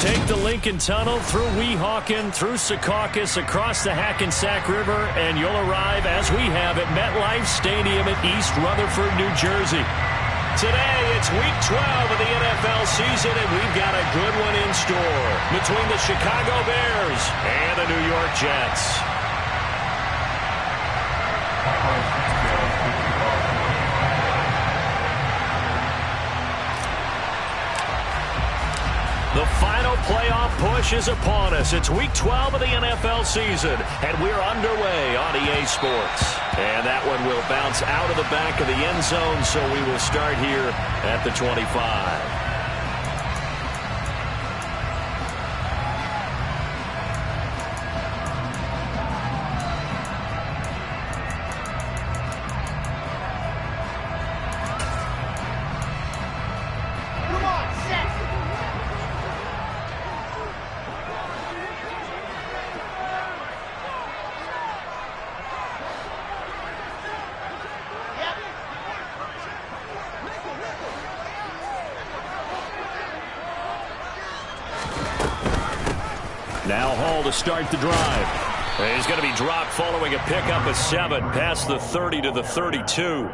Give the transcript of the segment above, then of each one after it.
take the Lincoln Tunnel through Weehawken, through Secaucus, across the Hackensack River, and you'll arrive, as we have, at MetLife Stadium in East Rutherford, New Jersey. Today, it's Week 12 of the NFL season, and we've got a good one in store between the Chicago Bears and the New York Jets. The final playoff push is upon us. It's Week 12 of the NFL season, and we're underway on EA Sports. And that one will bounce out of the back of the end zone, so we will start here at the 25. Now Hall to start the drive. He's going to be dropped following a pickup of 7 past the 30 to the 32.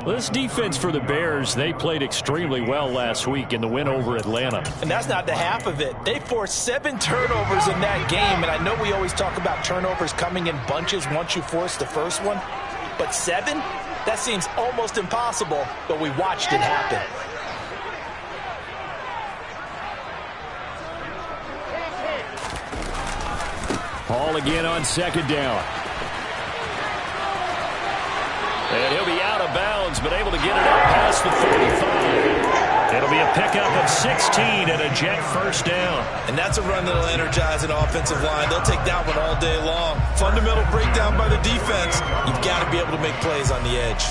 This defense for the Bears, they played extremely well last week in the win over Atlanta. And that's not the half of it. They forced 7 turnovers in that game, and I know we always talk about turnovers coming in bunches once you force the first one. But 7? That seems almost impossible, but we watched it happen. Hall again on second down. And he'll be out of bounds, but able to get it out past the 45. It'll be a pickup of 16 and a Jet first down. And that's a run that'll energize an offensive line. They'll take that one all day long. Fundamental breakdown by the defense. You've got to be able to make plays on the edge.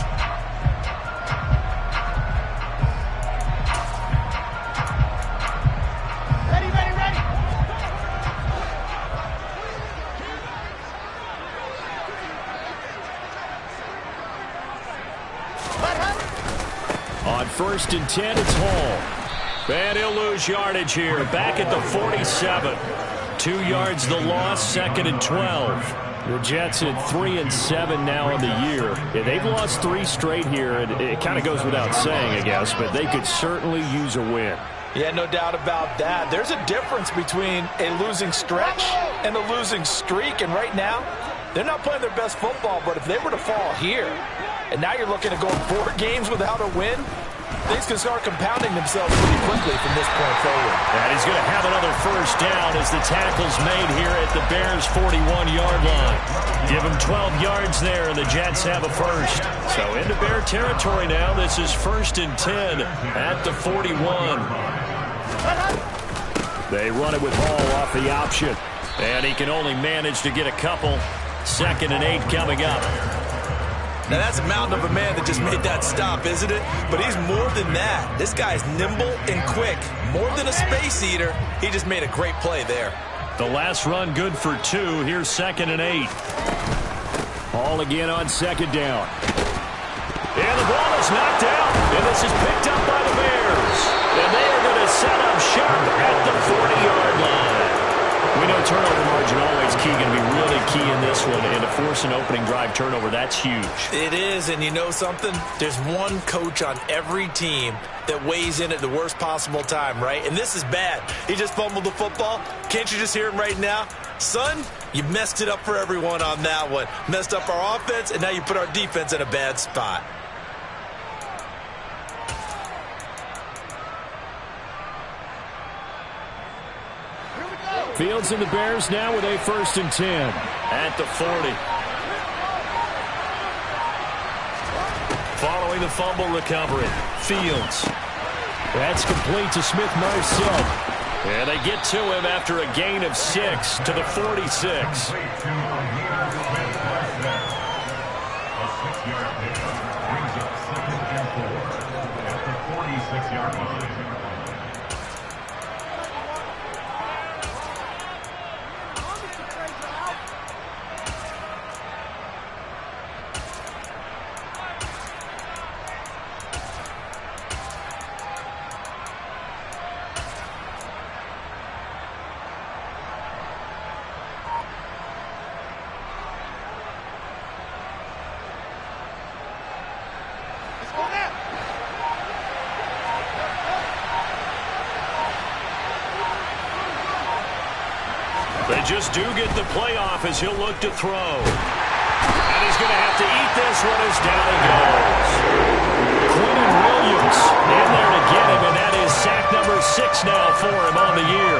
On 1st and 10, it's Hall. And he'll lose yardage here. Back at the 47. 2 yards the loss, 2nd and 12. The Jets at 3 and 7 now in the year. Yeah, they've lost 3 straight here. And it kind of goes without saying, I guess, but they could certainly use a win. Yeah, no doubt about that. There's a difference between a losing stretch and a losing streak. And right now, they're not playing their best football. But if they were to fall here, and now you're looking at going 4 games without a win, things can start compounding themselves pretty quickly from this point forward. And he's going to have another first down as the tackle's made here at the Bears' 41-yard line. Give him 12 yards there, and the Jets have a first. So into Bear territory now. This is 1st and 10 at the 41. They run it with Hall off the option. And he can only manage to get a couple. 2nd and 8 coming up. Now, that's a mountain of a man that just made that stop, isn't it? But he's more than that. This guy's nimble and quick. More than a space eater, he just made a great play there. The last run good for 2. Here's 2nd and 8. Hall again on 2nd down. And the ball is knocked out. And this is picked up by the Bears. And they are going to set up shop at the 40-yard line. We know turnover margin always key, going to be really key in this one, and to force an opening drive turnover, that's huge. It is, and you know something? There's one coach on every team that weighs in at the worst possible time, right? And this is bad. He just fumbled the football. Can't you just hear him right now? Son, you messed it up for everyone on that one. Messed up our offense, and now you put our defense in a bad spot. Fields and the Bears now with a 1st and 10 at the 40. Following the fumble recovery, Fields. That's complete to Smith-Marcel. And they get to him after a gain of 6 to the 46. they just do get the playoff as he'll look to throw. And he's going to have to eat this one as down he goes. Quinton Williams in there to get him, and that is sack number 6 now for him on the year.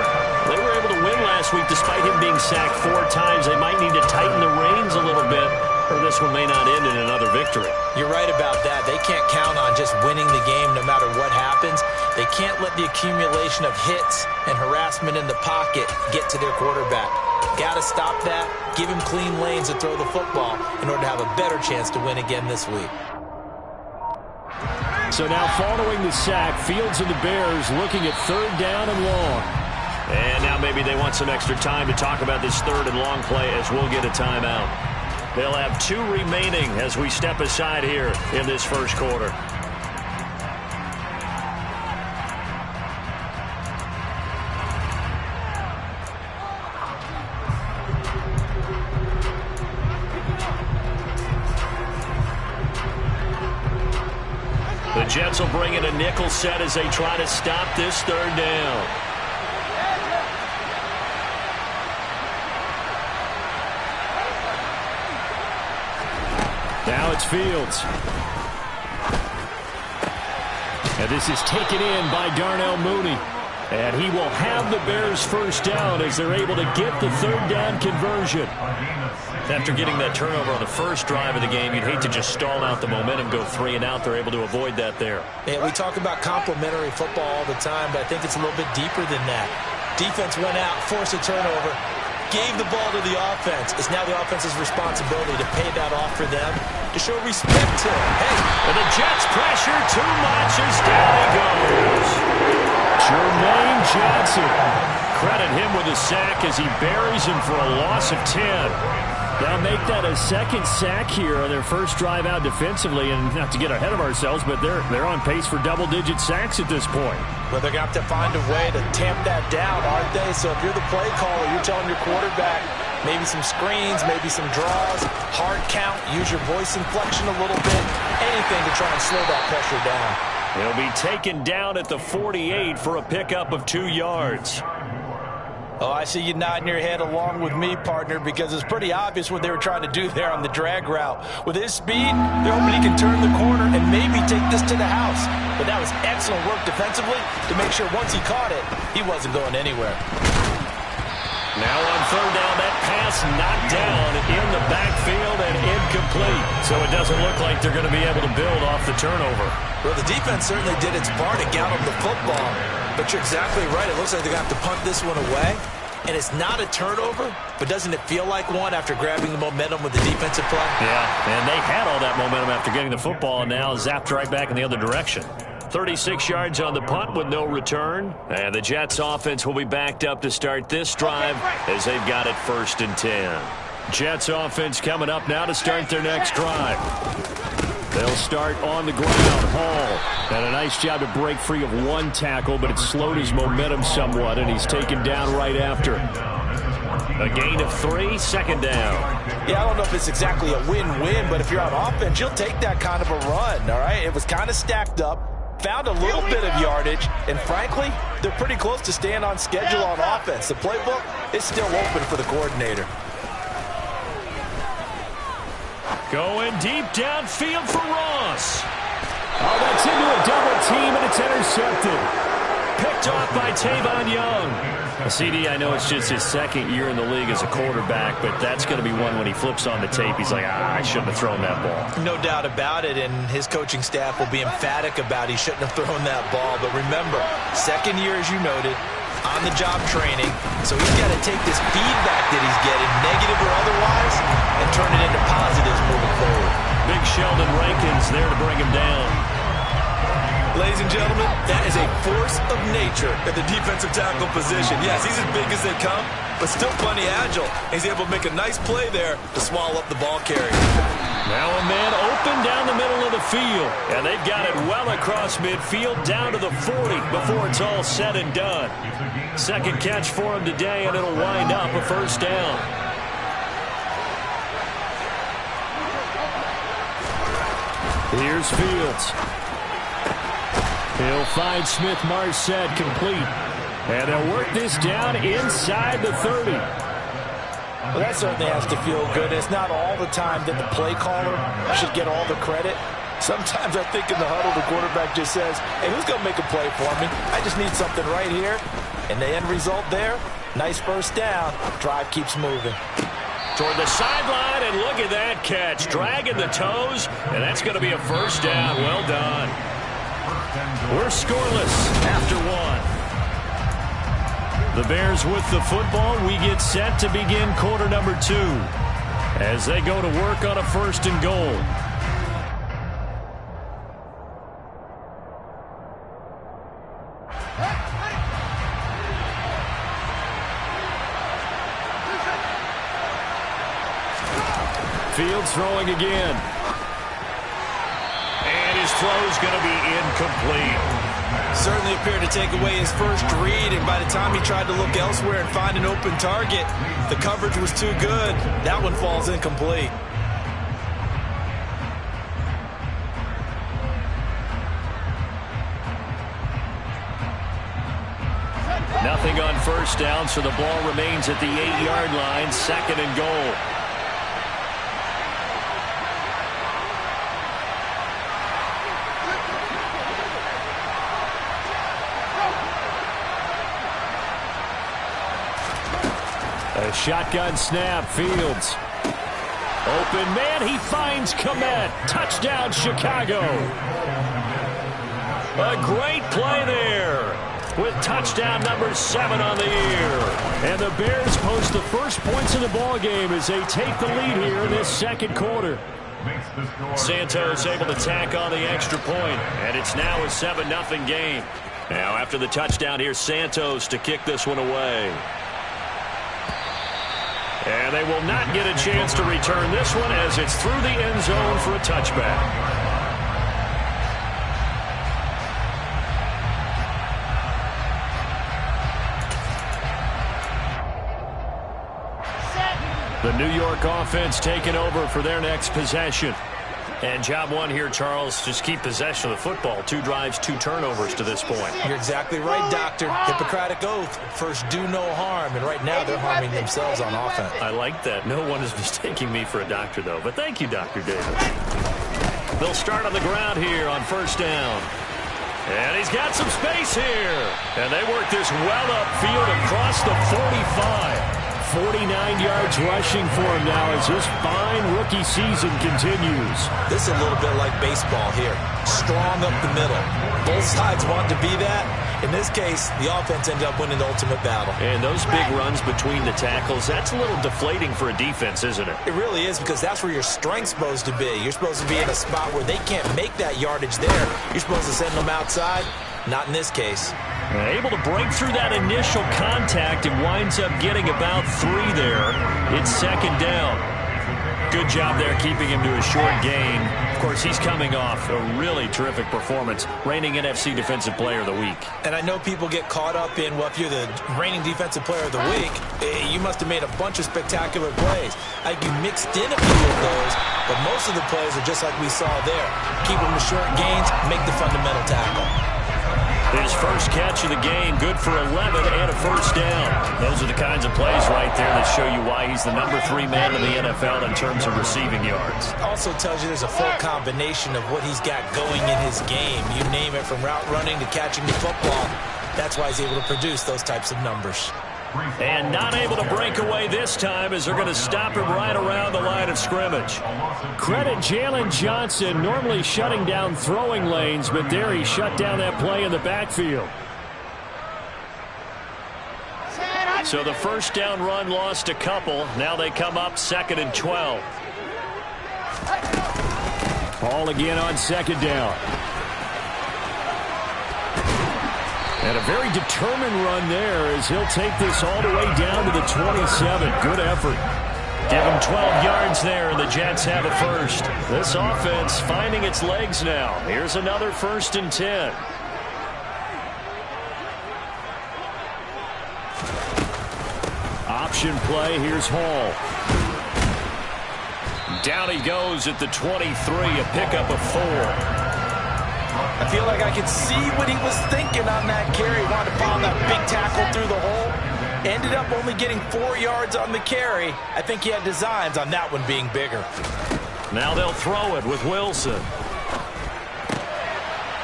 They were able to win last week despite him being sacked 4 times. They might need to tighten the reins a little bit, or this one may not end in another victory. You're right about that. They can't count on just winning the game no matter what happens. They can't let the accumulation of hits and harassment in the pocket get to their quarterback. Got to stop that, give him clean lanes to throw the football in order to have a better chance to win again this week. So now following the sack, Fields and the Bears looking at 3rd down and long. And now maybe they want some extra time to talk about this 3rd and long play as we'll get a timeout. They'll have 2 remaining as we step aside here in this first quarter. The Jets will bring in a nickel set as they try to stop this 3rd down. Now it's Fields. And this is taken in by Darnell Mooney. And he will have the Bears first down as they're able to get the 3rd down conversion. After getting that turnover on the first drive of the game, you'd hate to just stall out the momentum, go 3 and out. They're able to avoid that there. Yeah, we talk about complementary football all the time, but I think it's a little bit deeper than that. Defense went out, forced a turnover, gave the ball to the offense. It's now the offense's responsibility to pay that off for them, to show respect to him. Hey, and the Jets pressure too much as down he goes. Jermaine Johnson. Credit him with a sack as he buries him for a loss of 10. They'll make that a 2nd sack here on their first drive out defensively, and not to get ahead of ourselves, but they're on pace for double-digit sacks at this point. Well, they're going to have to find a way to tamp that down, aren't they? So if you're the play caller, you're telling your quarterback maybe some screens, maybe some draws, hard count, use your voice inflection a little bit, anything to try and slow that pressure down. He'll be taken down at the 48 for a pickup of 2 yards. Oh, I see you nodding your head along with me, partner, because it's pretty obvious what they were trying to do there on the drag route. With his speed, they're hoping he can turn the corner and maybe take this to the house. But that was excellent work defensively to make sure once he caught it, he wasn't going anywhere. Now on 3rd down, that pass knocked down in the backfield and incomplete. So it doesn't look like they're going to be able to build off the turnover. Well, the defense certainly did its part to gallop the football. But you're exactly right. It looks like they're going to have to punt this one away. And it's not a turnover, but doesn't it feel like one after grabbing the momentum with the defensive play? Yeah, and they had all that momentum after getting the football and now zapped right back in the other direction. 36 yards on the punt with no return. And the Jets offense will be backed up to start this drive as they've got it 1st and 10. Jets offense coming up now to start their next drive. They'll start on the ground. Hall, and a nice job to break free of 1 tackle, but it slowed his momentum somewhat, and he's taken down right after. A gain of 3, 2nd down. Yeah, I don't know if it's exactly a win-win, but if you're on offense, you'll take that kind of a run, all right? It was kind of stacked up, found a little bit of yardage, and frankly, they're pretty close to staying on schedule on offense. The playbook is still open for the coordinator. Going deep downfield for Ross. Oh, that's into a double team, and it's intercepted. Picked off by Tavon Young. CD, I know it's just his 2nd year in the league as a quarterback, but that's going to be one when he flips on the tape. He's like, I shouldn't have thrown that ball. No doubt about it, and his coaching staff will be emphatic about he shouldn't have thrown that ball. But remember, 2nd year, as you noted, on-the-job training, so he's got to take this feedback that he's getting, negative or otherwise, and turn it into positives moving forward. Big Sheldon Rankins there to bring him down. Ladies and gentlemen, that is a force of nature at the defensive tackle position. Yes, he's as big as they come, but still plenty agile. He's able to make a nice play there to swallow up the ball carrier. Now a man open down the middle of the field, and they've got it well across midfield down to the 40 before it's all said and done. 2nd catch for him today, and it'll wind up a 1st down. Here's Fields. He'll find Smith-Marset complete. And they'll work this down inside the 30. Well, that certainly has to feel good. It's not all the time that the play caller should get all the credit. Sometimes I think in the huddle, the quarterback just says, hey, who's going to make a play for me? I just need something right here. And the end result there, nice first down. Drive keeps moving. Toward the sideline, and look at that catch. Dragging the toes, and that's going to be a first down. Well done. We're scoreless after one. The Bears with the football. We get set to begin quarter number 2 as they go to work on a 1st and goal. Fields throwing again. And his throw's going to be incomplete. Certainly appeared to take away his first read, and by the time he tried to look elsewhere and find an open target, the coverage was too good. That one falls incomplete. Nothing on first down, so the ball remains at the 8-yard line, 2nd and goal. A shotgun snap, Fields. Open man, he finds Kmet. Touchdown, Chicago. A great play there with touchdown number 7 on the year. And the Bears post the first points of the ball game as they take the lead here in this 2nd quarter. Santos able to tack on the extra point, and it's now a 7-0 game. Now after the touchdown, here's Santos to kick this one away. And they will not get a chance to return this one as it's through the end zone for a touchback. The New York offense taking over for their next possession. And job one here, Charles, just keep possession of the football. 2 drives, 2 turnovers to this point. You're exactly right, Doctor. Hippocratic oath. First, do no harm. And right now, they're harming themselves on offense. I like that. No one is mistaking me for a doctor, though. But thank you, Dr. Davis. They'll start on the ground here on first down. And he's got some space here. And they work this well upfield across the 45. 49 yards rushing for him now as his fine rookie season continues. This is a little bit like baseball here. Strong up the middle. Both sides want to be that. In this case, the offense ended up winning the ultimate battle. And those big runs between the tackles, that's a little deflating for a defense, isn't it? It really is, because that's where your strength's supposed to be. You're supposed to be in a spot where they can't make that yardage there. You're supposed to send them outside. Not in this case. Able to break through that initial contact and winds up getting about 3 there. It's 2nd down. Good job there keeping him to a short gain. Of course, he's coming off a really terrific performance, reigning NFC Defensive Player of the Week. And I know people get caught up in, well, if you're the reigning Defensive Player of the Week, you must have made a bunch of spectacular plays. I think you mixed in a few of those, but most of the plays are just like we saw there. Keep them to short gains, make the fundamental tackle. His first catch of the game, good for 11 and a first down. Those are the kinds of plays right there that show you why he's the number 3 man in the NFL in terms of receiving yards. Also tells you there's a full combination of what he's got going in his game. You name it, from route running to catching the football. That's why he's able to produce those types of numbers. And not able to break away this time as they're going to stop him right around the line of scrimmage. Credit Jalen Johnson, normally shutting down throwing lanes, but there he shut down that play in the backfield. So the first down run lost a couple. Now they come up 2nd and 12. Ball again on 2nd down. And a very determined run there as he'll take this all the way down to the 27. Good effort. Give him 12 yards there, and the Jets have a first. This offense finding its legs now. Here's another 1st and 10. Option play. Here's Hall. Down he goes at the 23, a pickup of 4. I feel like I could see what he was thinking on that carry. He wanted to bomb that big tackle through the hole. Ended up only getting 4 yards on the carry. I think he had designs on that one being bigger. Now they'll throw it with Wilson.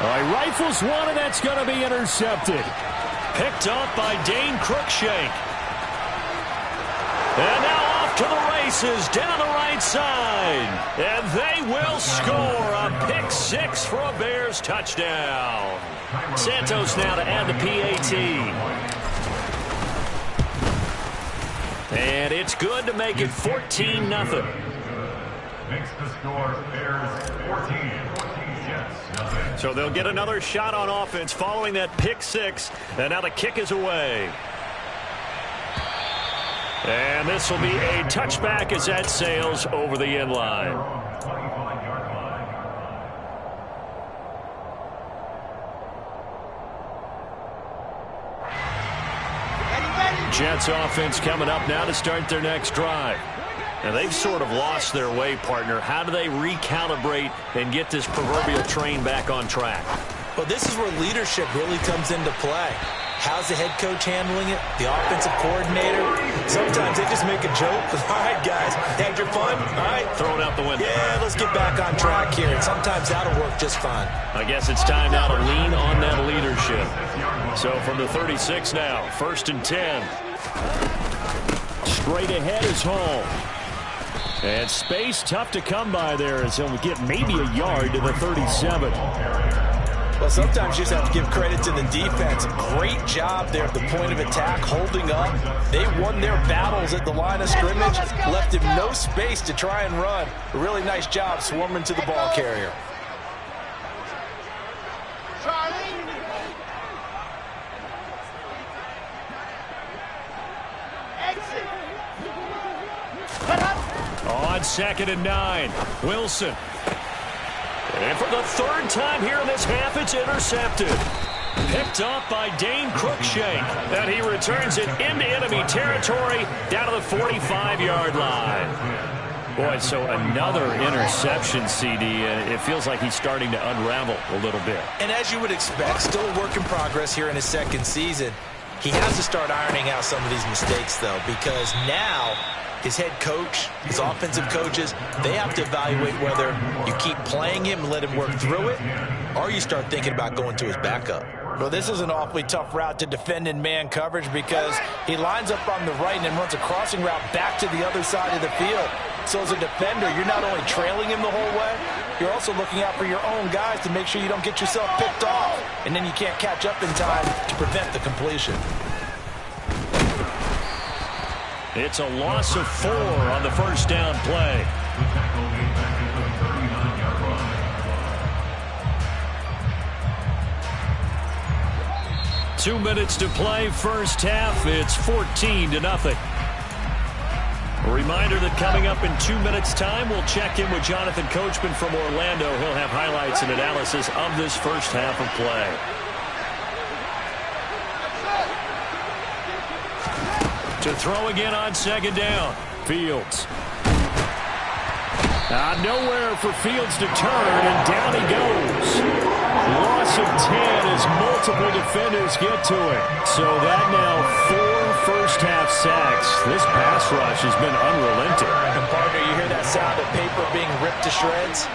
All right, rifles one, and that's going to be intercepted. Picked up by Dane Cruikshank. And now off to the races down the right side. And they will score a pick six for a Bears touchdown. Santos now to add the PAT. And it's good to make it 14-0. Makes the score Bears 14. So they'll get another shot on offense following that pick six. And now the kick is away. And this will be a touchback as that sails over the end line. Jets offense coming up now to start their next drive. And they've sort of lost their way, partner. How do they recalibrate and get this proverbial train back on track? Well, this is where leadership really comes into play. How's the head coach handling it? The offensive coordinator? Sometimes they just make a joke. All right, guys, had your fun? All right. Throw it out the window. Yeah, let's get back on track here. And sometimes that'll work just fine. I guess it's time now to lean on that leadership. So from the 36 now, 1st and 10. Straight ahead is Hall. And space tough to come by there as he'll get maybe a yard to the 37. Well, sometimes you just have to give credit to the defense. Great job there at the point of attack, holding up. They won their battles at the line of scrimmage, left him no space to try and run. A really nice job swarming to the ball carrier. On 2nd and 9, Wilson. And for the 3rd time here in this half, it's intercepted. Picked up by Dane Cruikshank. And he returns it into enemy territory down to the 45-yard line. Boy, so another interception, CD. And it feels like he's starting to unravel a little bit. And as you would expect, still a work in progress here in his 2nd season. He has to start ironing out some of these mistakes, though, because now his head coach, his offensive coaches, they have to evaluate whether you keep playing him and let him work through it, or you start thinking about going to his backup. Well, this is an awfully tough route to defend in man coverage because he lines up on the right and then runs a crossing route back to the other side of the field. So as a defender, you're not only trailing him the whole way, you're also looking out for your own guys to make sure you don't get yourself picked off, and then you can't catch up in time to prevent the completion. It's a loss of 4 on the 1st down play. 2 minutes to play, 1st half. It's 14-0. A reminder that coming up in 2 minutes' time, we'll check in with Jonathan Coachman from Orlando. He'll have highlights and analysis of this 1st half of play. To throw again on 2nd down. Fields. Nowhere for Fields to turn, and down he goes. Loss of 10 as multiple defenders get to it. So that now 4 first-half sacks. This pass rush has been unrelenting. And partner, you hear that sound of paper being ripped to shreds?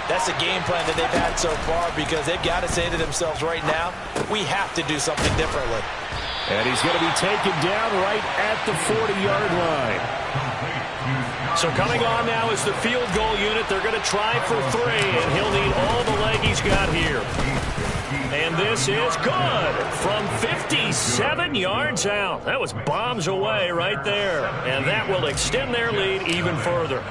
That's a game plan that they've had so far because they've got to say to themselves right now, we have to do something differently. And he's going to be taken down right at the 40-yard line. So coming on now is the field goal unit. They're going to try for 3, and he'll need all the leg he's got here. And this is good from 57 yards out. That was bombs away right there. And that will extend their lead even further.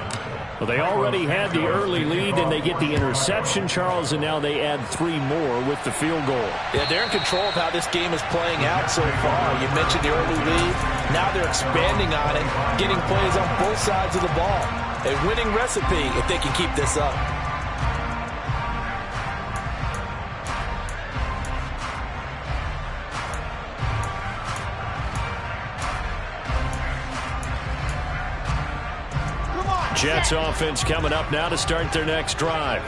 Well, they already had the early lead, and they get the interception, Charles, and now they add 3 more with the field goal. Yeah, they're in control of how this game is playing out so far. You mentioned the early lead. Now they're expanding on it, getting plays on both sides of the ball. A winning recipe if they can keep this up. Jets offense coming up now to start their next drive.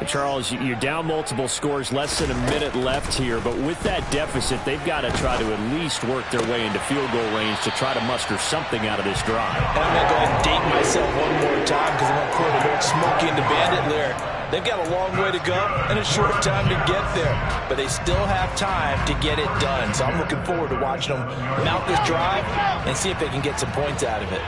Charles, you're down multiple scores, less than a minute left here, but with that deficit, they've got to try to at least work their way into field goal range to try to muster something out of this drive. And I'm going to go ahead and date myself one more time because I'm going to quote an old Smokey and the Bandit lyric. They've got a long way to go and a short time to get there, but they still have time to get it done. So I'm looking forward to watching them mount this drive and see if they can get some points out of it.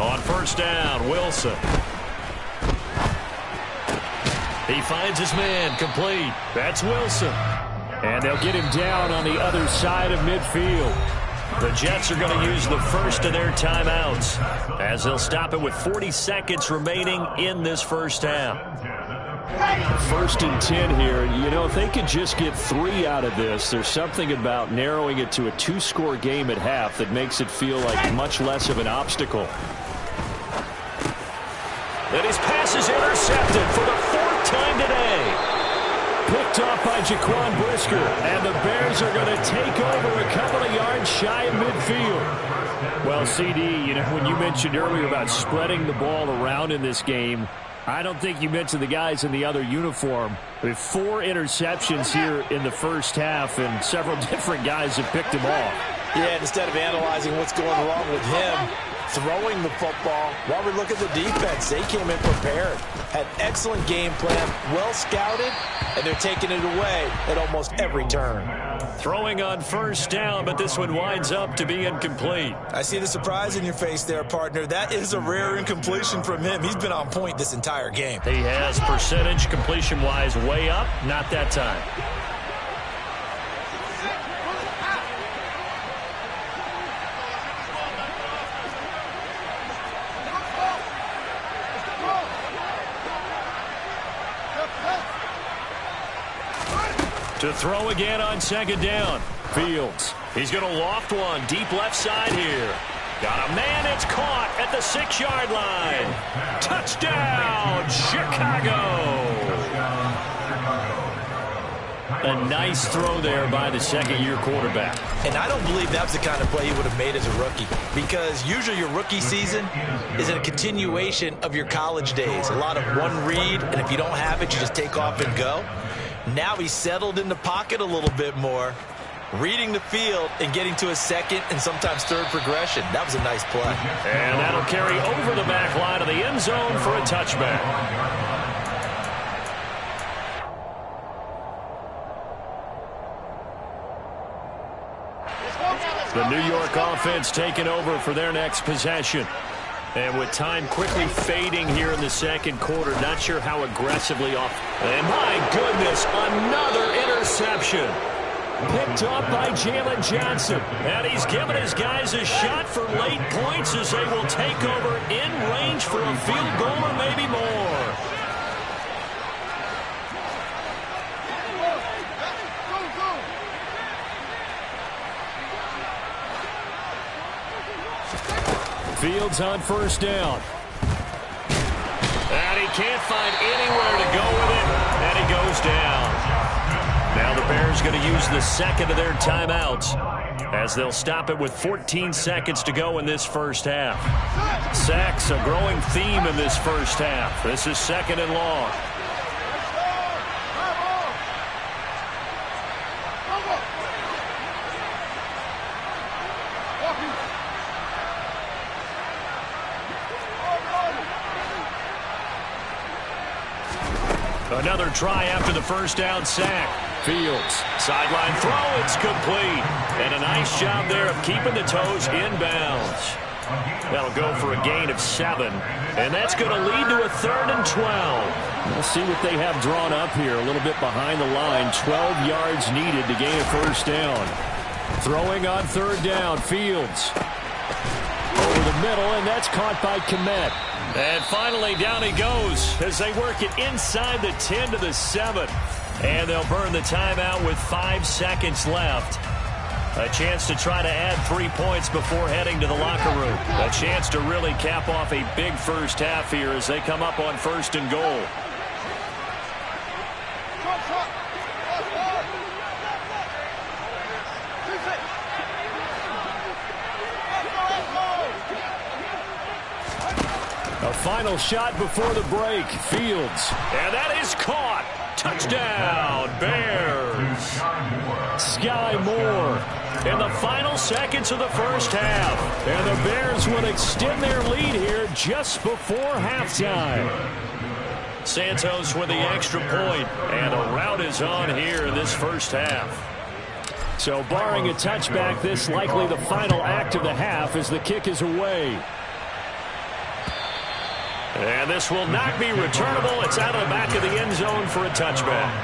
On first down, Wilson. He finds his man, complete. That's Wilson. And they'll get him down on the other side of midfield. The Jets are going to use the first of their timeouts as they'll stop it with 40 seconds remaining in this first half. 1st and 10 here. You know, if they could just get 3 out of this, there's something about narrowing it to a 2-score game at half that makes it feel like much less of an obstacle. And his pass is intercepted for the 4th time today. Picked off by Jaquan Brisker, and the Bears are going to take over a couple of yards shy of midfield. Well, CD, you know, when you mentioned earlier about spreading the ball around in this game, I don't think you mentioned the guys in the other uniform. With 4 interceptions here in the first half, and several different guys have picked him off. Yeah, instead of analyzing what's going wrong with him throwing the football, while we look at the defense, they came in prepared, had excellent game plan, well scouted, and they're taking it away at almost every turn. Throwing on first down, but this one winds up to be incomplete. I see the surprise in your face there, partner. That is a rare incompletion from him. He's been on point this entire game. He has percentage completion-wise way up, not that time. To throw again on second down. Fields. He's going to loft one deep left side here. Got a man. It's caught at the 6-yard line. Touchdown, Chicago. A nice throw there by the second-year quarterback. And I don't believe that was the kind of play he would have made as a rookie, because usually your rookie season is a continuation of your college days. A lot of one read, and if you don't have it, you just take off and go. Now he's settled in the pocket a little bit more, reading the field and getting to a second and sometimes third progression. That was a nice play. And that'll carry over the back line of the end zone for a touchback. The New York offense taking over for their next possession. And with time quickly fading here in the second quarter, not sure how aggressively off. And my goodness, another interception. Picked off by Jalen Johnson. And he's given his guys a shot for late points as they will take over in range for a field goal or maybe more. Fields on first down. And he can't find anywhere to go with it. And he goes down. Now the Bears going to use the second of their timeouts as they'll stop it with 14 seconds to go in this first half. Sacks, a growing theme in this first half. This is second and long. Another try after the first down sack. Fields, sideline throw, it's complete. And a nice job there of keeping the toes inbounds. That'll go for a gain of 7. And that's going to lead to a 3rd and 12. We'll see what they have drawn up here. A little bit behind the line. 12 yards needed to gain a first down. Throwing on third down. Fields. Over the middle, and that's caught by Kmet. And finally, down he goes as they work it inside the 10 to the 7. And they'll burn the timeout with 5 seconds left. A chance to try to add 3 points before heading to the locker room. A chance to really cap off a big first half here as they come up on 1st and goal. A final shot before the break. Fields. And that is caught. Touchdown, Bears. Sky Moore in the final seconds of the first half. And the Bears would extend their lead here just before halftime. Santos with the extra point, and a rout is on here in this first half. So barring a touchback, this likely the final act of the half as the kick is away. And this will not be returnable. It's out of the back of the end zone for a touchback.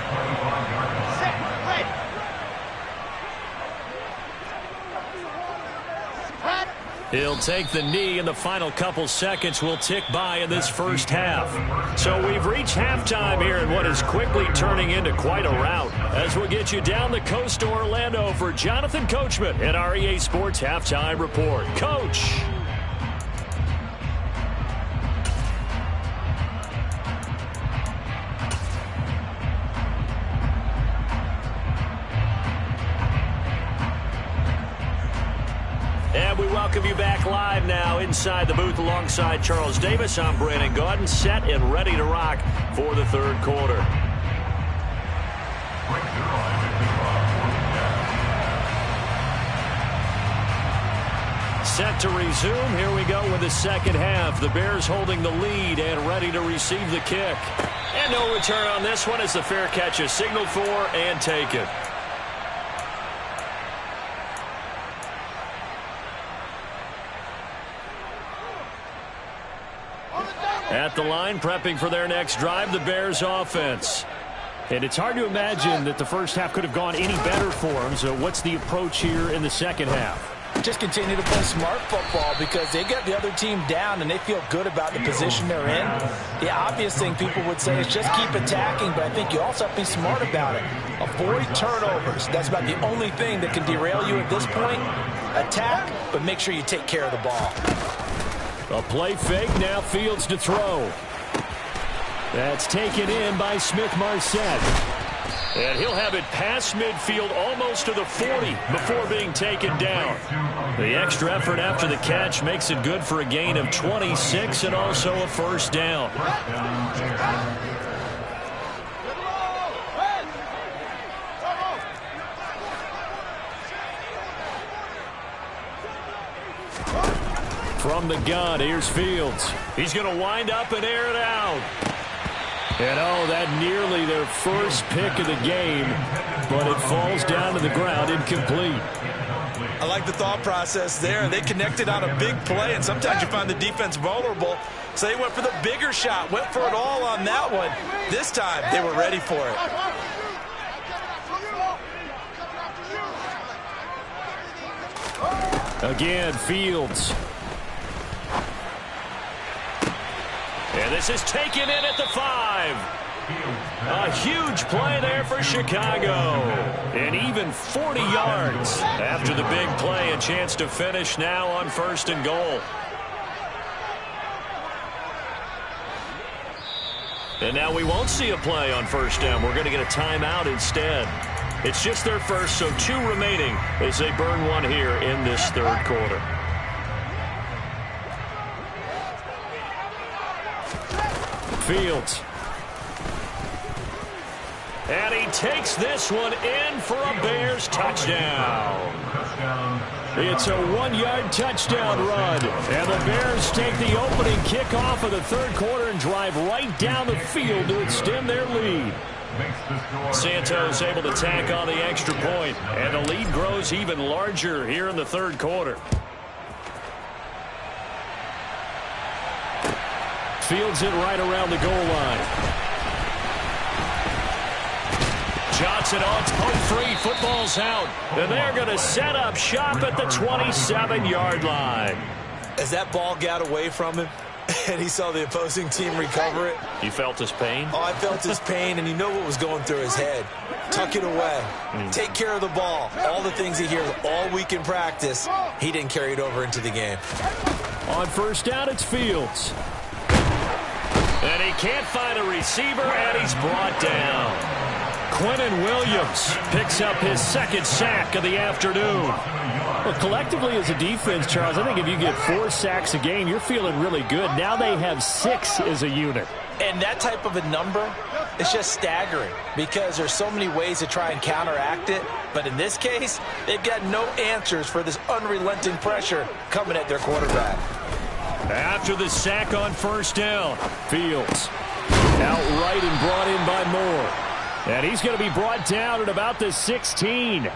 He'll take the knee, and the final couple seconds will tick by in this first half. So we've reached halftime here in what is quickly turning into quite a rout. As we'll get you down the coast to Orlando for Jonathan Coachman at our EA Sports Halftime Report. Coach. And we welcome you back live now inside the booth alongside Charles Davis. I'm Brandon Gaudin, set and ready to rock for the third quarter. Set to resume. Here we go with the second half. The Bears holding the lead and ready to receive the kick. And no return on this one as the fair catch is signaled for and taken. At the line, prepping for their next drive, the Bears offense. And it's hard to imagine that the first half could have gone any better for them. So what's the approach here in the second half? Just continue to play smart football because they get the other team down and they feel good about the position they're in. The obvious thing people would say is just keep attacking, but I think you also have to be smart about it. Avoid turnovers. That's about the only thing that can derail you at this point. Attack, but make sure you take care of the ball. A play fake, now Fields to throw. That's taken in by Smith-Marset. And he'll have it past midfield almost to the 40 before being taken down. The extra effort after the catch makes it good for a gain of 26 and also a first down. From the gun, here's Fields. He's going to wind up and air it out. And oh, that nearly their first pick of the game, but it falls down to the ground incomplete. I like the thought process there. They connected on a big play, and sometimes you find the defense vulnerable. So they went for the bigger shot, went for it all on that one. This time, they were ready for it. Again, Fields. And this is taken in at the 5. A huge play there for Chicago. And even 40 yards after the big play. A chance to finish now on 1st and goal. And now we won't see a play on 1st down. We're going to get a timeout instead. It's just their first, so 2 remaining as they burn one here in this third quarter. Fields. And he takes this one in for a Bears touchdown. It's a 1-yard touchdown run. And the Bears take the opening kickoff of the third quarter and drive right down the field to extend their lead. Santos able to tack on the extra point, and the lead grows even larger here in the third quarter. Fields it right around the goal line. Johnson on home free. Football's out. And they're going to set up shop at the 27-yard line. As that ball got away from him and he saw the opposing team recover it. You felt his pain? Oh, I felt his pain, and you know what was going through his head. Tuck it away. Take care of the ball. All the things he hears all week in practice, he didn't carry it over into the game. On 1st down, it's Fields. And he can't find a receiver, and he's brought down. Quinnen Williams picks up his 2nd sack of the afternoon. Well, collectively as a defense, Charles, I think if you get 4 sacks a game, you're feeling really good. Now they have 6 as a unit. And that type of a number is just staggering because there's so many ways to try and counteract it. But in this case, they've got no answers for this unrelenting pressure coming at their quarterback. After the sack on first down, Fields outright and brought in by Moore. And he's going to be brought down at about the 16.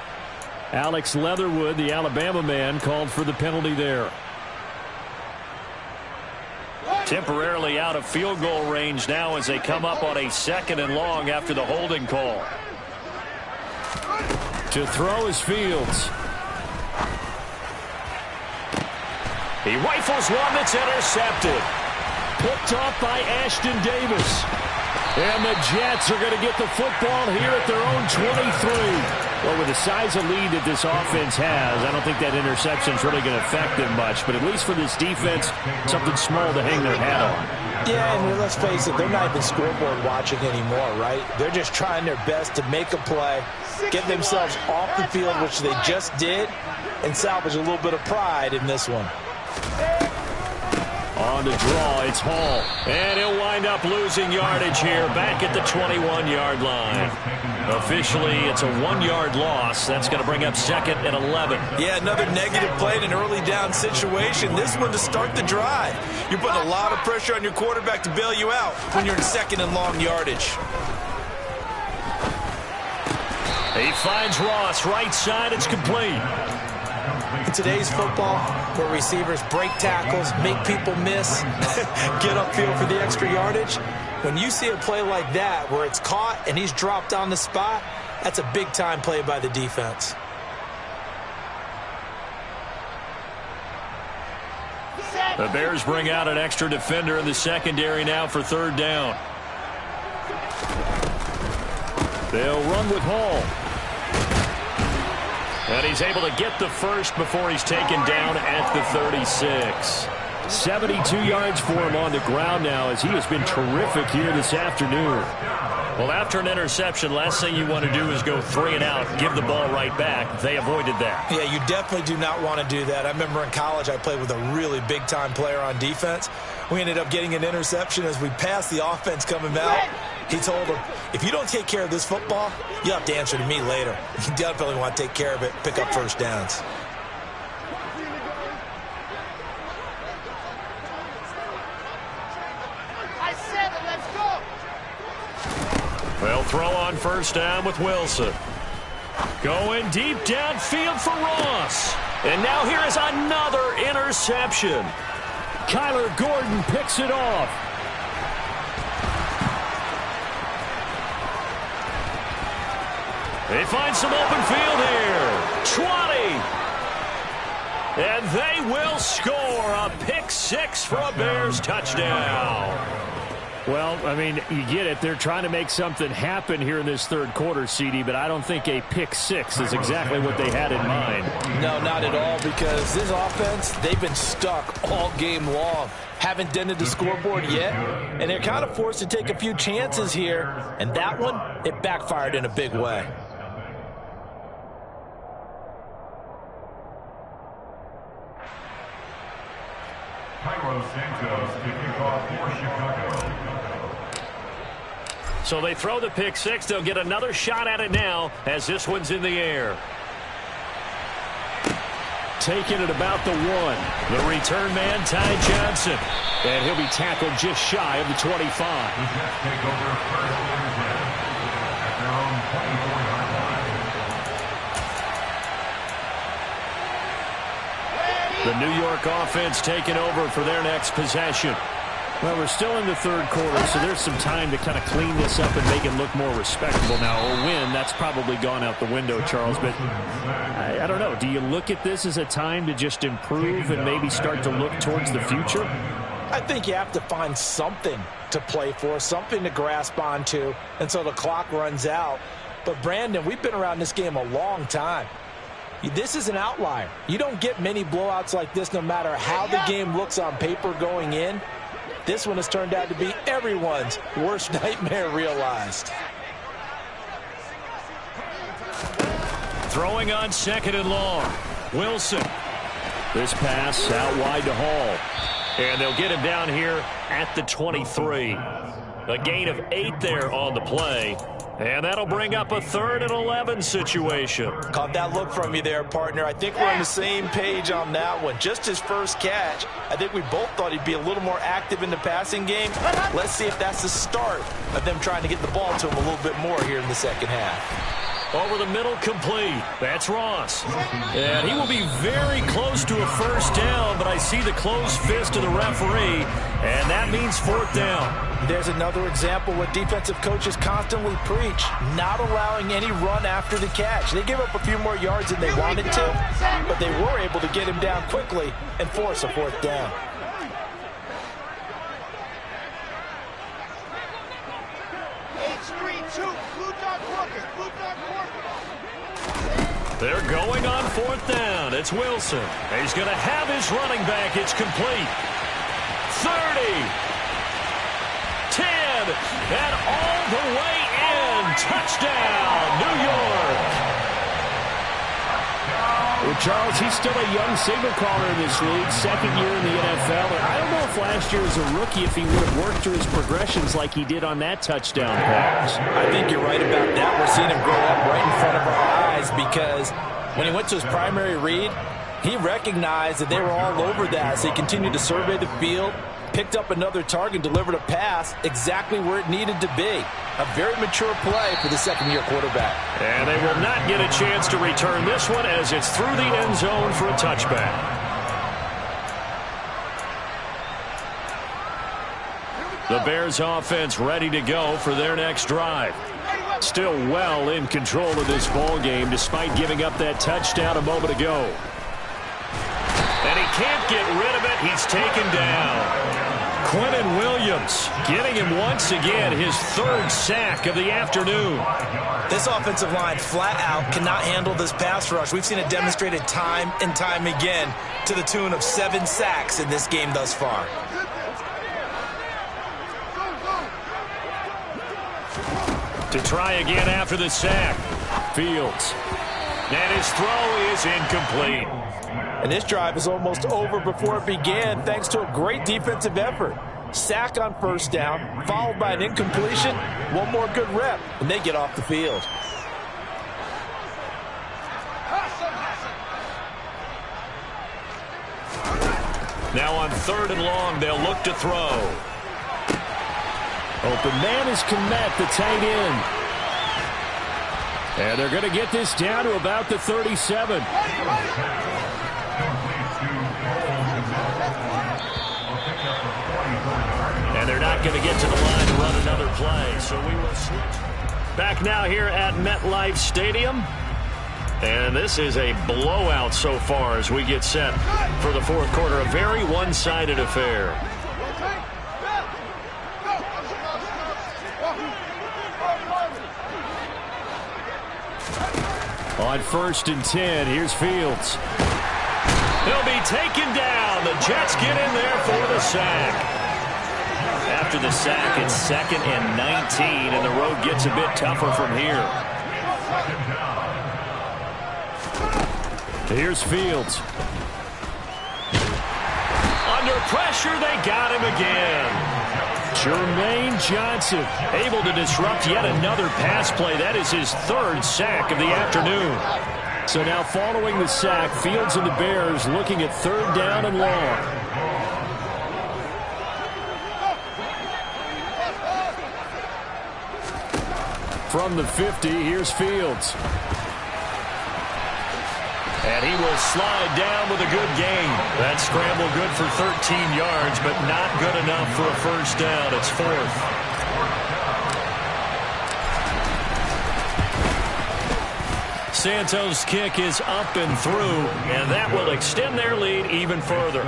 Alex Leatherwood, the Alabama man, called for the penalty there. Temporarily out of field goal range now as they come up on a 2nd and long after the holding call. To throw is Fields. He rifles one that's intercepted. Picked off by Ashton Davis. And the Jets are going to get the football here at their own 23. Well, with the size of lead that this offense has, I don't think that interception is really going to affect them much. But at least for this defense, something small to hang their hat on. Yeah, and let's face it, they're not even scoreboard watching anymore, right? They're just trying their best to make a play, get themselves off the field, which they just did, and salvage a little bit of pride in this one. On the draw, it's Hall. And he'll wind up losing yardage here back at the 21-yard line. Officially, it's a 1-yard loss. That's going to bring up 2nd and 11. Yeah, another negative play in an early down situation. This one to start the drive. You're putting a lot of pressure on your quarterback to bail you out when you're in 2nd and long yardage. He finds Ross right side. It's complete. In today's football, where receivers break tackles, make people miss, get upfield for the extra yardage, when you see a play like that where it's caught and he's dropped on the spot, that's a big-time play by the defense. The Bears bring out an extra defender in the secondary now for 3rd down. They'll run with Hall. And he's able to get the first before he's taken down at the 36. 72 yards for him on the ground now as he has been terrific here this afternoon. Well, after an interception, last thing you want to do is go 3 and out, give the ball right back. They avoided that. Yeah, you definitely do not want to do that. I remember in college I played with a really big-time player on defense. We ended up getting an interception as we passed the offense coming out. He told him, if you don't take care of this football, you'll have to answer to me later. You definitely want to take care of it, pick up first downs. They'll throw on first down with Wilson. Going deep downfield for Ross. And now here is another interception. Kyler Gordon picks it off. They find some open field here. 20. And they will score a pick 6 for a Bears touchdown. Well, I mean, you get it. They're trying to make something happen here in this 3rd quarter, CD, but I don't think a pick 6 is exactly what they had in mind. No, not at all, because this offense, they've been stuck all game long. Haven't dented the scoreboard yet, and they're kind of forced to take a few chances here, and that one, it backfired in a big way. Santos to kick off for Chicago. So they throw the pick 6. They'll get another shot at it now as this one's in the air. Taken at about the 1. The return man, Ty Johnson. And he'll be tackled just shy of the 25. The Jets take over first and 10 at their own 24-yard line. The New York offense taking over for their next possession. Well, we're still in the 3rd quarter, so there's some time to kind of clean this up and make it look more respectable. Now, a win, that's probably gone out the window, Charles, but I don't know. Do you look at this as a time to just improve and maybe start to look towards the future? I think you have to find something to play for, something to grasp onto until the clock runs out. But, Brandon, we've been around this game a long time. This is an outlier. You don't get many blowouts like this no matter how the game looks on paper going in. This one has turned out to be everyone's worst nightmare realized. Throwing on 2nd and long. Wilson. This pass out wide to Hall. And they'll get him down here at the 23. A gain of 8 there on the play. And that'll bring up a 3rd and 11 situation. Caught that look from you there, partner. I think we're on the same page on that one. Just his first catch. I think we both thought he'd be a little more active in the passing game. Let's see if that's the start of them trying to get the ball to him a little bit more here in the second half. Over the middle, complete. That's Ross. And he will be very close to a first down, but I see the closed fist of the referee, and that means 4th down. There's another example what defensive coaches constantly preach, not allowing any run after the catch. They gave up a few more yards than they wanted to, but they were able to get him down quickly and force a 4th down. They're going on 4th down. It's Wilson. He's going to have his running back. It's complete. 30. 10. And all the way in. Touchdown, New York. Well, Charles, he's still a young signal caller in this league, 2nd year in the NFL. And I don't know if last year as a rookie, if he would have worked through his progressions like he did on that touchdown pass. I think you're right about that. We're seeing him grow up right in front of our eyes because when he went to his primary read, he recognized that they were all over that. So he continued to survey the field, picked up another target, delivered a pass exactly where it needed to be. A very mature play for the 2nd-year quarterback. And they will not get a chance to return this one as it's through the end zone for a touchback. The Bears offense ready to go for their next drive. Still well in control of this ball game despite giving up that touchdown a moment ago. And he can't get rid of it. He's taken down. Quentin Williams getting him once again his 3rd sack of the afternoon. This offensive line flat out cannot handle this pass rush. We've seen it demonstrated time and time again to the tune of 7 sacks in this game thus far. To try again after the sack. Fields. And his throw is incomplete. And this drive is almost over before it began thanks to a great defensive effort. Sack on 1st down, followed by an incompletion. One more good rep, and they get off the field. Now on 3rd and long, they'll look to throw. Open man is Kmet, the tight end. And they're going to get this down to about the 37. And they're not going to get to the line to run another play. So we will switch. Back now here at MetLife Stadium. And this is a blowout so far as we get set for the 4th quarter. A very one-sided affair. On 1st and 10, here's Fields. He'll be taken down. The Jets get in there for the sack. After the sack, it's 2nd and 19, and the road gets a bit tougher from here. Here's Fields. Under pressure, they got him again. Jermaine Johnson able to disrupt yet another pass play. That is his 3rd sack of the afternoon. So now following the sack, Fields and the Bears looking at 3rd down and long. From the 50, here's Fields. And he will slide down with a good gain. That scramble good for 13 yards, but not good enough for a first down. It's 4th. Santos' kick is up and through, and that will extend their lead even further.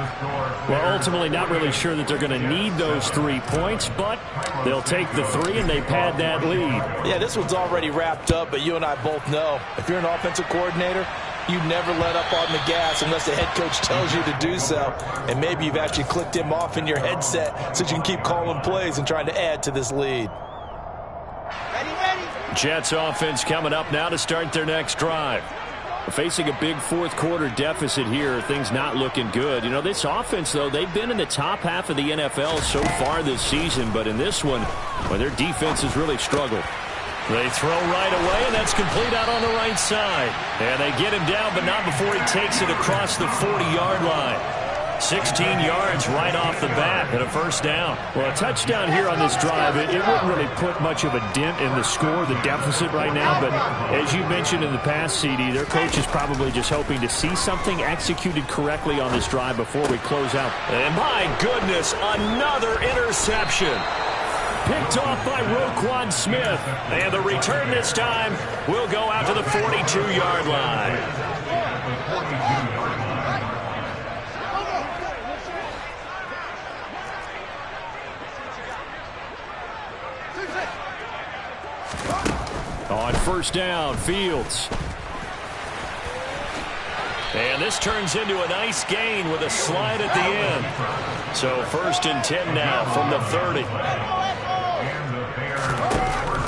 Well, ultimately not really sure that they're going to need those 3 points, but they'll take the 3 and they pad that lead. Yeah, this one's already wrapped up, but you and I both know if you're an offensive coordinator, you never let up on the gas unless the head coach tells you to do so. And maybe you've actually clicked him off in your headset so you can keep calling plays and trying to add to this lead. Jets offense coming up now to start their next drive. Facing a big fourth-quarter deficit here, things not looking good. You know, this offense, though, they've been in the top half of the NFL so far this season, but in this one, well, their defense has really struggled. They throw right away, and that's complete out on the right side. And they get him down, but not before he takes it across the 40-yard line. 16 yards right off the bat and a first down. Well, a touchdown here on this drive, it wouldn't really put much of a dent in the score, the deficit right now. But as you mentioned in the past, CD, their coach is probably just hoping to see something executed correctly on this drive before we close out. And my goodness, another interception. Picked off by Roquan Smith. And the return this time will go out to the 42-yard line. On first down, Fields. And this turns into a nice gain with a slide at the end. So 1st and 10 now from the 30.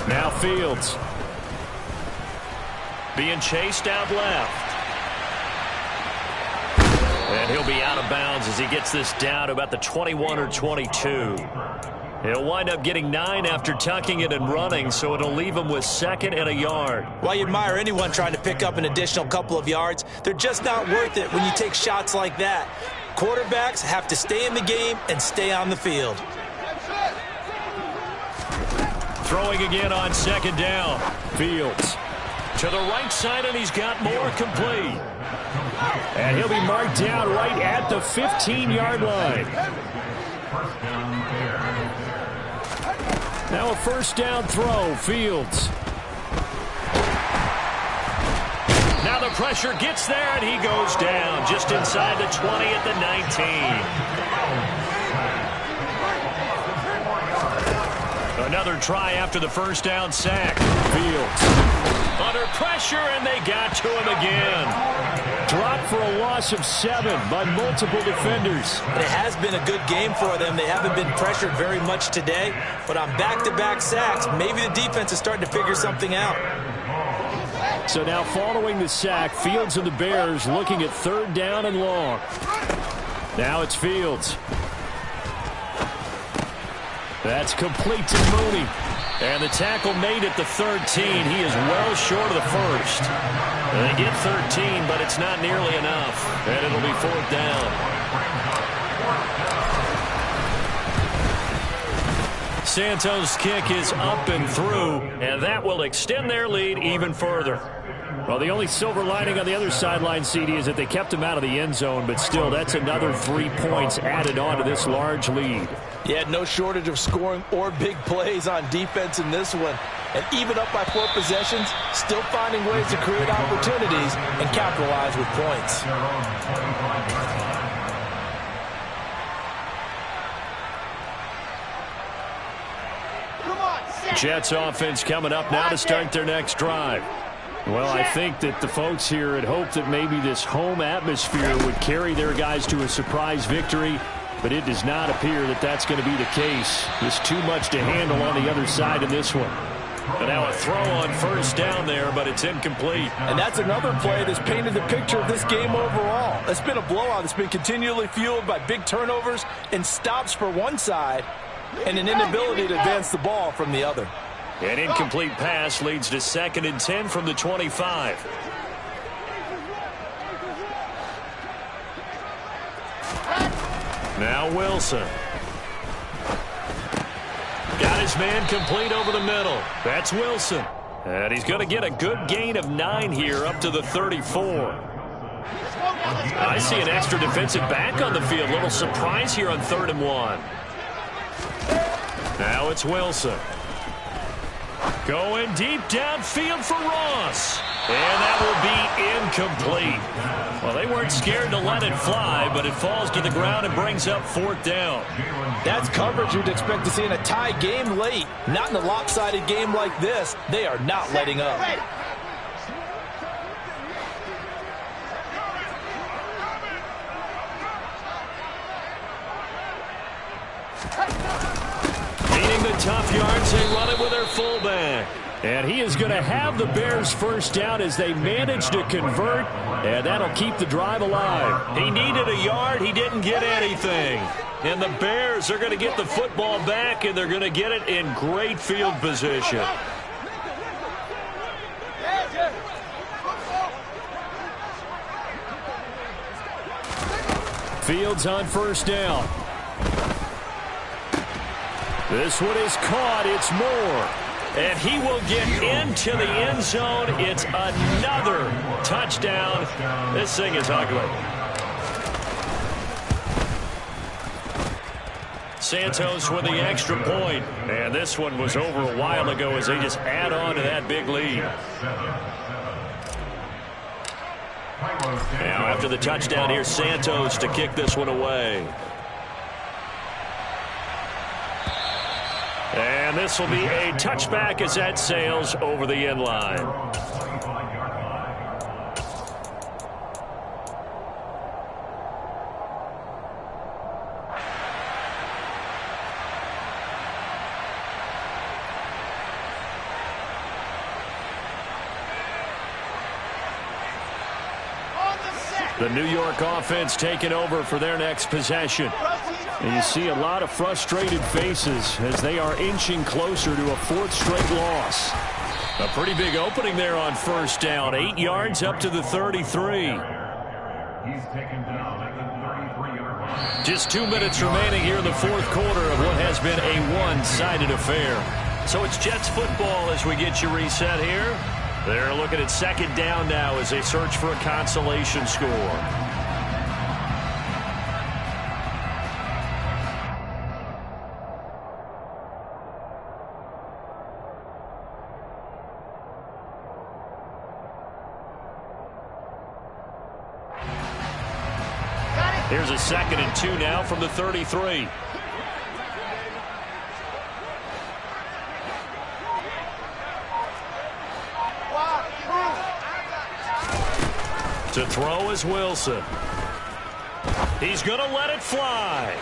Now Fields. Being chased out left. And he'll be out of bounds as he gets this down to about the 21 or 22. He'll wind up getting 9 after tucking it and running, so it'll leave him with 2nd and a yard. While you admire anyone trying to pick up an additional couple of yards, they're just not worth it when you take shots like that. Quarterbacks have to stay in the game and stay on the field. Throwing again on 2nd down. Fields to the right side, and he's got more complete. And he'll be marked down right at the 15-yard line. Now a first down throw, Fields. Now the pressure gets there, and he goes down just inside the 20 at the 19. Another try after the first down sack. Fields under pressure, and they got to him again. Dropped for a loss of 7 by multiple defenders. It has been a good game for them. They haven't been pressured very much today, but on back-to-back sacks, maybe the defense is starting to figure something out. So now following the sack, Fields and the Bears looking at 3rd down and long. Now it's Fields. That's complete to Mooney. And the tackle made at the 13. He is well short of the first. They get 13, but it's not nearly enough. And it'll be 4th down. Santos' kick is up and through, and that will extend their lead even further. Well, the only silver lining on the other sideline, CD, is that they kept him out of the end zone, but still, that's another 3 points added on to this large lead. Yeah, no shortage of scoring or big plays on defense in this one. And even up by 4 possessions, still finding ways to create opportunities and capitalize with points. Jets offense coming up now to start their next drive. Well, I think that the folks here had hoped that maybe this home atmosphere would carry their guys to a surprise victory, but it does not appear that that's going to be the case. There's too much to handle on the other side of this one. And now a throw on first down there, but it's incomplete. And that's another play that's painted the picture of this game overall. It's been a blowout that's been continually fueled by big turnovers and stops for one side and an inability to advance the ball from the other. An incomplete pass leads to 2nd and 10 from the 25. Now Wilson. Got his man complete over the middle. That's Wilson. And he's going to get a good gain of 9 here up to the 34. I see an extra defensive back on the field. Little surprise here on 3rd and 1. Now it's Wilson. Going deep downfield for Ross. And that will be incomplete. Well, they weren't scared to let it fly, but it falls to the ground and brings up 4th down. That's coverage you'd expect to see in a tie game late. Not in a lopsided game like this. They are not letting up. Needing the tough yards, they run it with their fullback. And he is going to have the Bears first down as they manage to convert, and that'll keep the drive alive. He needed a yard. He didn't get anything. And the Bears are going to get the football back, and they're going to get it in great field position. Fields on first down. This one is caught. It's Moore. And he will get into the end zone. It's another touchdown. This thing is ugly. Santos with the extra point. And this one was over a while ago as they just add on to that big lead. Now after the touchdown, here's Santos to kick this one away. And this will be a touchback as that sails over the end line. The New York offense taking over for their next possession. And you see a lot of frustrated faces as they are inching closer to a fourth straight loss. A pretty big opening there on first down. 8 yards up to the 33. He's taken down at the 33-yard line. Just 2 minutes remaining here in the fourth quarter of what has been a one-sided affair. So it's Jets football as we get you reset here. They're looking at second down now as they search for a consolation score. Here's a 2nd and 2 now from the 33. To throw is Wilson. He's going to let it fly.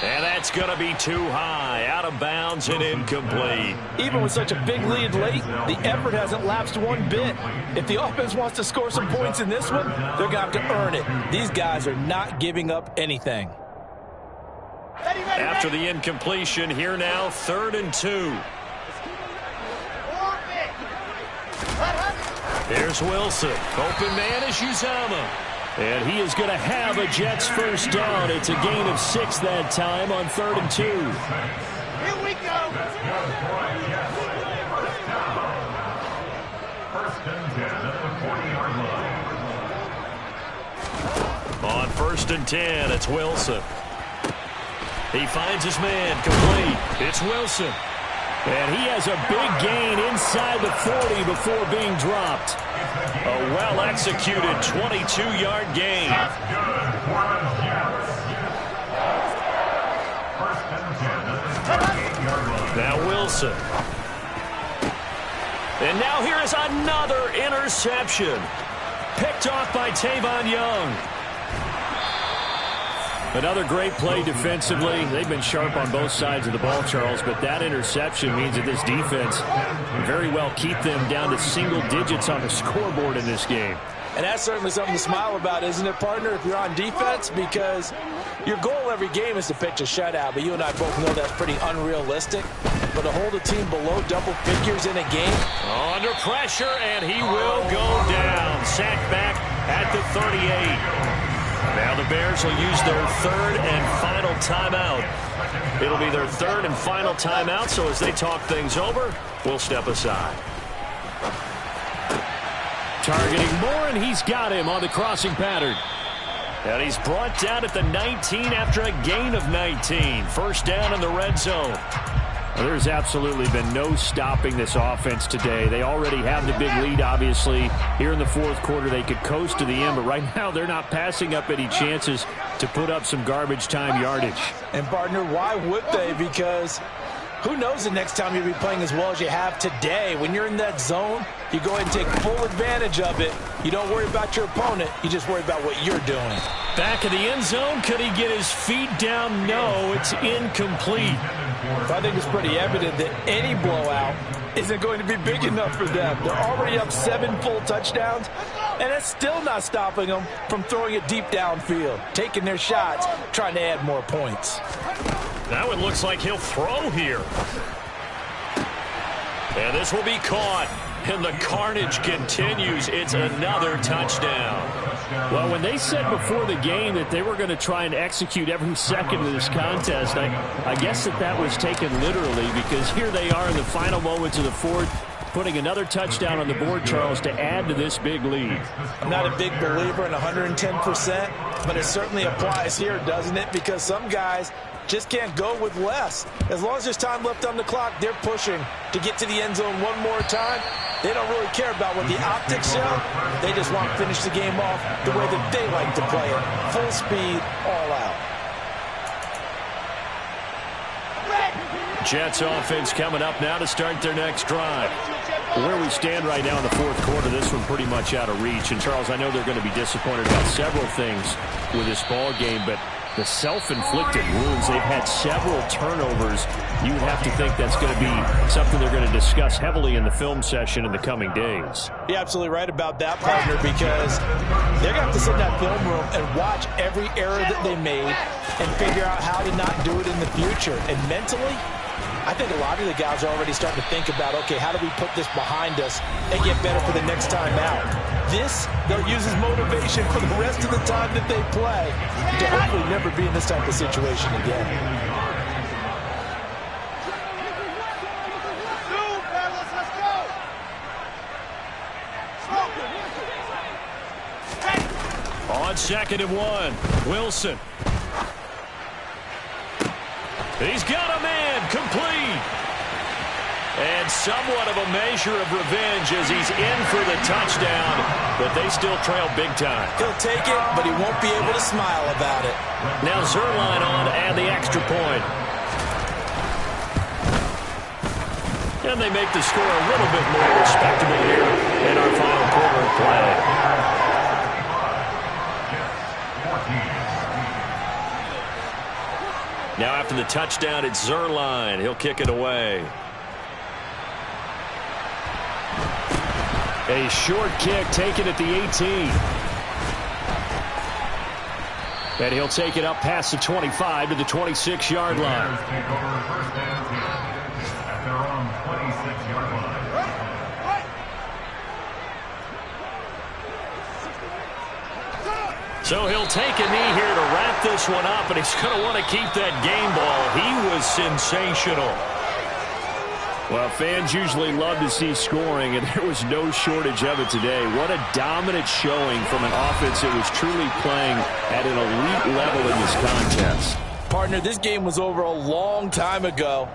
And that's going to be too high, out of bounds and incomplete. Even with such a big lead late, the effort hasn't lapsed one bit. If the offense wants to score some points in this one, they're going to have to earn it. These guys are not giving up anything. After the incompletion, here now, 3rd and 2. Here's Wilson. Open man is Uzama. And he is going to have a Jets first down. It's a gain of 6 that time on 3rd and 2. Here we go. First and 10 at the 40-yard line. On 1st and 10, it's Wilson. He finds his man, complete. It's Wilson. And he has a big gain inside the 40 before being dropped. A well-executed 22-yard gain. Now Wilson. And now here is another interception. Picked off by Tavon Young. Another great play defensively. They've been sharp on both sides of the ball, Charles, but that interception means that this defense very well keep them down to single digits on the scoreboard in this game. And that's certainly something to smile about, isn't it, partner, if you're on defense? Because your goal every game is to pitch a shutout, but you and I both know that's pretty unrealistic. But to hold a team below double figures in a game. Under pressure, and he will go down. Sacked back at the 38. Now the Bears will use their 3rd and final timeout. It'll be their 3rd and final timeout, so as they talk things over, we'll step aside. Targeting Moore, and he's got him on the crossing pattern. And he's brought down at the 19 after a gain of 19. First down in the red zone. Well, there's absolutely been no stopping this offense today. They already have the big lead, obviously. Here in the fourth quarter, they could coast to the end, but right now they're not passing up any chances to put up some garbage time yardage. And, partner, why would they? Because Who knows the next time you'll be playing as well as you have today. When you're in that zone, you go ahead and take full advantage of it. You don't worry about your opponent. You just worry about what you're doing. Back of the end zone. Could he get his feet down? No, it's incomplete. I think it's pretty evident that any blowout isn't going to be big enough for them. They're already up 7 full touchdowns, and it's still not stopping them from throwing it deep downfield, taking their shots, trying to add more points. Now it looks like he'll throw here. And this will be caught. And the carnage continues. It's another touchdown. Well, when they said before the game that they were going to try and execute every second of this contest, I guess that was taken literally, because here they are in the final moments of the fourth, putting another touchdown on the board, Charles, to add to this big lead. I'm not a big believer in 110%, but it certainly applies here, doesn't it? Because some guys just can't go with less. As long as there's time left on the clock, they're pushing to get to the end zone one more time. They don't really care about what the optics show. They just want to finish the game off the way that they like to play it. Full speed, all out. Jets offense coming up now to start their next drive. Where we stand right now in the fourth quarter, this one pretty much out of reach. And, Charles, I know they're going to be disappointed about several things with this ball game, but the self-inflicted wounds, they've had several turnovers. You have to think that's going to be something they're going to discuss heavily in the film session in the coming days. You're absolutely right about that, partner, because they're going to have to sit in that film room and watch every error that they made and figure out how to not do it in the future. And mentally, I think a lot of the guys are already starting to think about, okay, how do we put this behind us and get better for the next time out? This, they'll use as motivation for the rest of the time that they play to hopefully never be in this type of situation again. On 2nd and 1, Wilson. He's got a man, complete. And somewhat of a measure of revenge as he's in for the touchdown, but they still trail big time. He'll take it, but he won't be able to smile about it. Now Zerline on to add the extra point. And they make the score a little bit more respectable here in our final quarter of play. Now after the touchdown, it's Zerline. He'll kick it away. A short kick taken at the 18. And he'll take it up past the 25 to the 26-yard line. At their own 26-yard line. So he'll take a knee here to wrap this one up, and he's going to want to keep that game ball. He was sensational. Well, fans usually love to see scoring, and there was no shortage of it today. What a dominant showing from an offense that was truly playing at an elite level in this contest. Partner, this game was over a long time ago.